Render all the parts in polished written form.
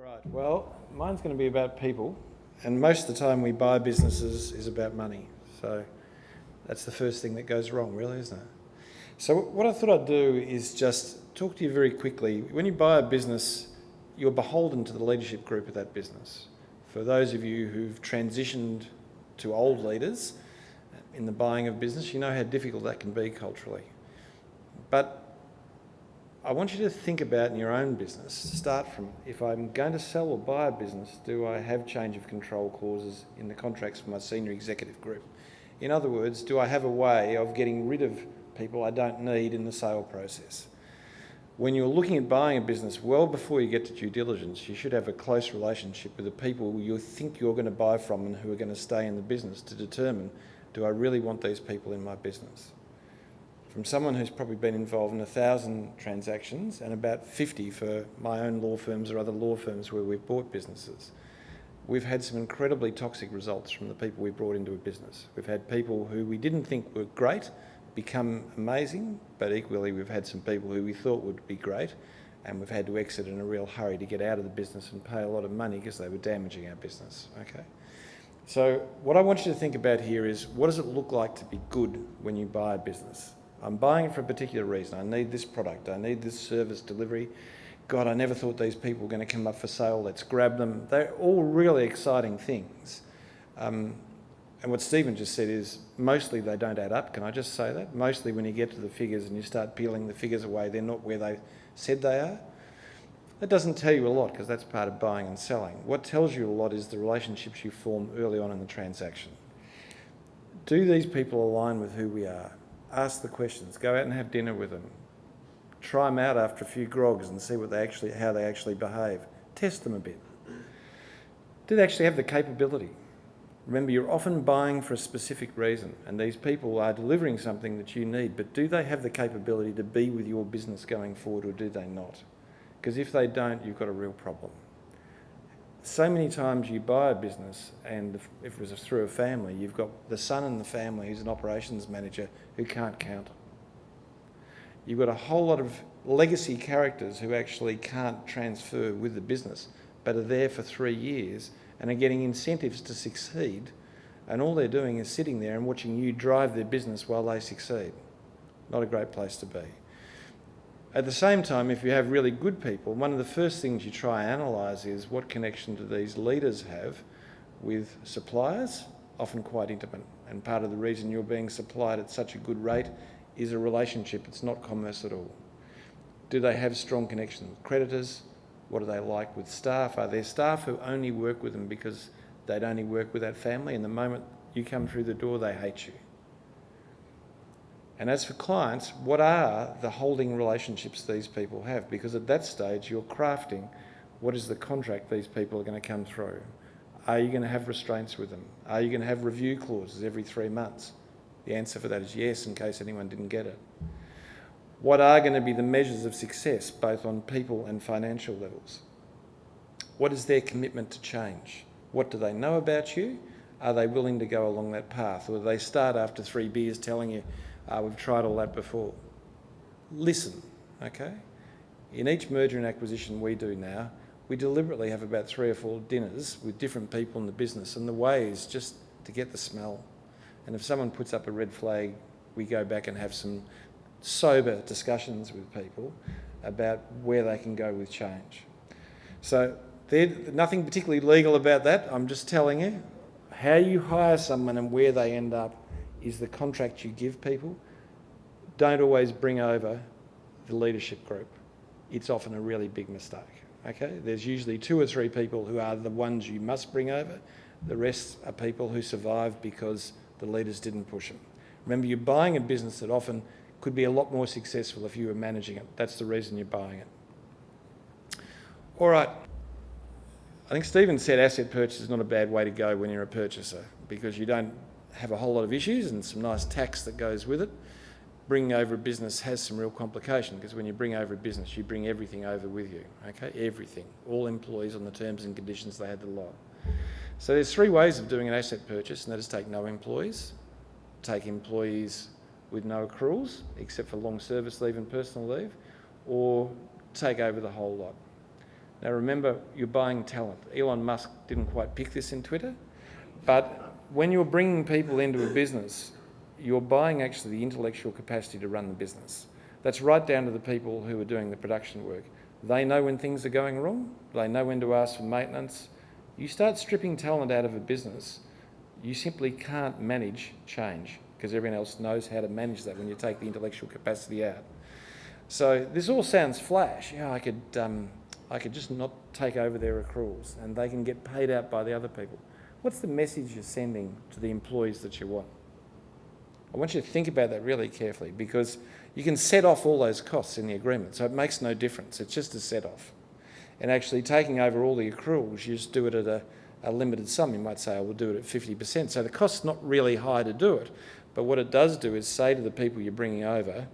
Right, well, mine's going to be about people, and most of the time we buy businesses is about money. So that's the first thing that goes wrong, really, isn't it? So what I thought I'd do is just talk to you very quickly. When you buy a business, you're beholden to the leadership group of that business. For those of you who've transitioned to old leaders in the buying of business, you know how difficult that can be culturally. But I want you to think about in your own business, start from, if I'm going to sell or buy a business, do I have change of control clauses in the contracts for my senior executive group? In other words, do I have a way of getting rid of people I don't need in the sale process? When you're looking at buying a business, well before you get to due diligence, you should have a close relationship with the people you think you're going to buy from and who are going to stay in the business to determine, do I really want these people in my business? From someone who's probably been involved in 1,000 transactions and about 50 for my own law firms or other law firms where we've bought businesses, we've had some incredibly toxic results from the people we brought into a business. We've had people who we didn't think were great become amazing, but equally we've had some people who we thought would be great and we've had to exit in a real hurry to get out of the business and pay a lot of money because they were damaging our business, okay? So what I want you to think about here is, what does it look like to be good when you buy a business? I'm buying it for a particular reason. I need this product. I need this service delivery. God, I never thought these people were going to come up for sale. Let's grab them. They're all really exciting things. And what Stephen just said is, mostly they don't add up. Can I just say that? Mostly when you get to the figures and you start peeling the figures away, they're not where they said they are. That doesn't tell you a lot because that's part of buying and selling. What tells you a lot is the relationships you form early on in the transaction. Do these people align with who we are? Ask the questions. Go out and have dinner with them. Try them out after a few grogs and see how they actually behave. Test them a bit. Do they actually have the capability? Remember, you're often buying for a specific reason, and these people are delivering something that you need, but do they have the capability to be with your business going forward, or do they not? Because if they don't, you've got a real problem. So many times you buy a business, and if it was through a family, you've got the son in the family who's an operations manager who can't count. You've got a whole lot of legacy characters who actually can't transfer with the business, but are there for 3 years and are getting incentives to succeed, and all they're doing is sitting there and watching you drive their business while they succeed. Not a great place to be. At the same time, if you have really good people, one of the first things you try and analyse is, what connection do these leaders have with suppliers? Often quite intimate. And part of the reason you're being supplied at such a good rate is a relationship. It's not commerce at all. Do they have strong connections with creditors? What are they like with staff? Are there staff who only work with them because they'd only work with that family, and the moment you come through the door, they hate you? And as for clients, what are the holding relationships these people have? Because at that stage, you're crafting what is the contract these people are going to come through. Are you going to have restraints with them? Are you going to have review clauses every 3 months? The answer for that is yes, in case anyone didn't get it. What are going to be the measures of success, both on people and financial levels? What is their commitment to change? What do they know about you? Are they willing to go along that path? Or do they start after 3 beers telling you, we've tried all that before? Listen, okay? In each merger and acquisition we do now, we deliberately have about 3 or 4 dinners with different people in the business, and the way is just to get the smell. And if someone puts up a red flag, we go back and have some sober discussions with people about where they can go with change. So there's nothing particularly legal about that. I'm just telling you, how you hire someone and where they end up is the contract you give people. Don't always bring over the leadership group. It's often a really big mistake, okay? There's usually 2 or 3 people who are the ones you must bring over. The rest are people who survive because the leaders didn't push them. Remember, you're buying a business that often could be a lot more successful if you were managing it. That's the reason you're buying it. All right. I think Stephen said asset purchase is not a bad way to go when you're a purchaser, because you don't have a whole lot of issues and some nice tax that goes with it. Bringing over a business has some real complication, because when you bring over a business, you bring everything over with you, okay? Everything. All employees on the terms and conditions, they had the lot. So there's 3 ways of doing an asset purchase, and that is take no employees, take employees with no accruals, except for long service leave and personal leave, or take over the whole lot. Now remember, you're buying talent. Elon Musk didn't quite pick this in Twitter, but when you're bringing people into a business, you're buying actually the intellectual capacity to run the business. That's right down to the people who are doing the production work. They know when things are going wrong. They know when to ask for maintenance. You start stripping talent out of a business, you simply can't manage change because everyone else knows how to manage that when you take the intellectual capacity out. So this all sounds flash. I could just not take over their accruals and they can get paid out by the other people. What's the message you're sending to the employees that you want? I want you to think about that really carefully because you can set off all those costs in the agreement, so it makes no difference. It's just a set off. And actually taking over all the accruals, you just do it at a limited sum. You might say, we'll do it at 50%. So the cost's not really high to do it, but what it does do is say to the people you're bringing over,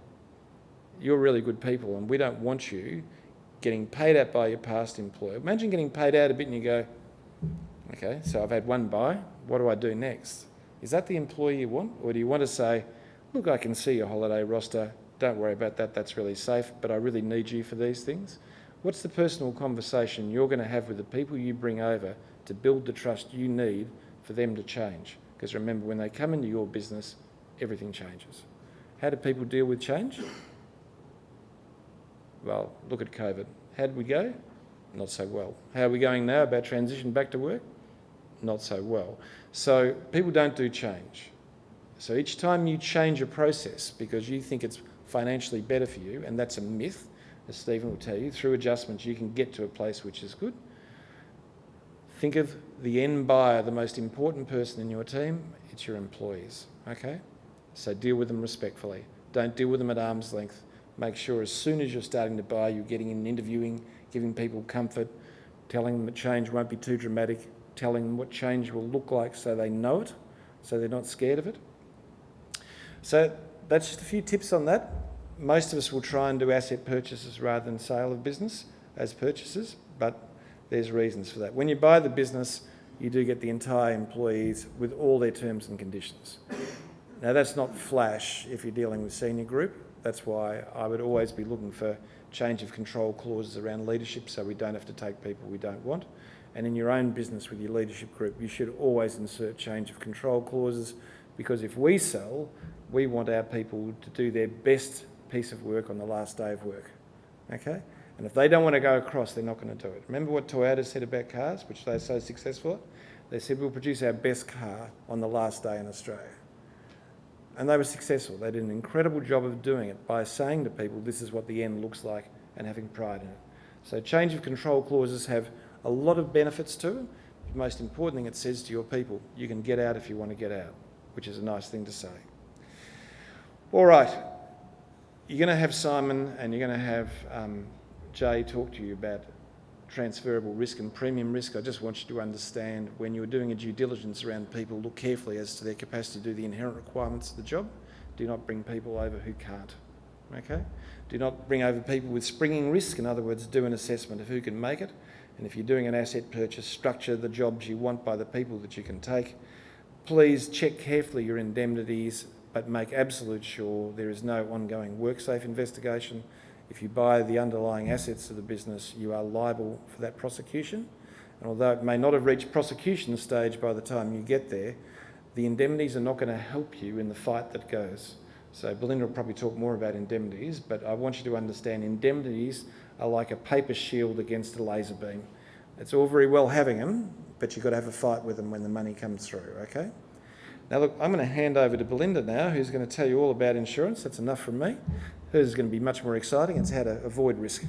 you're really good people and we don't want you getting paid out by your past employer. Imagine getting paid out a bit and you go, okay, so I've had one buy, what do I do next? Is that the employee you want? Or do you want to say, look, I can see your holiday roster, don't worry about that, that's really safe, but I really need you for these things? What's the personal conversation you're going to have with the people you bring over to build the trust you need for them to change? Because remember, when they come into your business, everything changes. How do people deal with change? Well, look at COVID. How did we go? Not so well. How are we going now about transition back to work? Not so well. So people don't do change. So each time you change a process because you think it's financially better for you, and that's a myth, as Stephen will tell you, through adjustments you can get to a place which is good. Think of the end buyer, the most important person in your team, it's your employees, okay? So deal with them respectfully. Don't deal with them at arm's length. Make sure as soon as you're starting to buy, you're getting in and interviewing, giving people comfort, telling them that change won't be too dramatic, telling them what change will look like so they know it, so they're not scared of it. So that's just a few tips on that. Most of us will try and do asset purchases rather than sale of business as purchases, but there's reasons for that. When you buy the business, you do get the entire employees with all their terms and conditions. Now that's not flash if you're dealing with senior group. That's why I would always be looking for change of control clauses around leadership so we don't have to take people we don't want. And in your own business with your leadership group, you should always insert change of control clauses because if we sell, we want our people to do their best piece of work on the last day of work, okay? And if they don't want to go across, they're not going to do it. Remember what Toyota said about cars, which they're so successful at? They said, we'll produce our best car on the last day in Australia. And they were successful. They did an incredible job of doing it by saying to people, this is what the end looks like and having pride in it. So change of control clauses have a lot of benefits to them. The most important thing it says to your people, you can get out if you want to get out, which is a nice thing to say. All right, you're going to have Simon and you're going to have Jay talk to you about transferable risk and premium risk. I just want you to understand when you're doing a due diligence around people, look carefully as to their capacity to do the inherent requirements of the job. Do not bring people over who can't, okay? Do not bring over people with springing risk. In other words, do an assessment of who can make it. And if you're doing an asset purchase, structure the jobs you want by the people that you can take. Please check carefully your indemnities, but make absolute sure there is no ongoing WorkSafe investigation. If you buy the underlying assets of the business, you are liable for that prosecution. And although it may not have reached prosecution stage by the time you get there, the indemnities are not going to help you in the fight that goes. So Belinda will probably talk more about indemnities, but I want you to understand indemnities are like a paper shield against a laser beam. It's all very well having them, but you've got to have a fight with them when the money comes through, okay? Now look, I'm going to hand over to Belinda now, who's going to tell you all about insurance. That's enough from me. Hers is going to be much more exciting. It's how to avoid risk.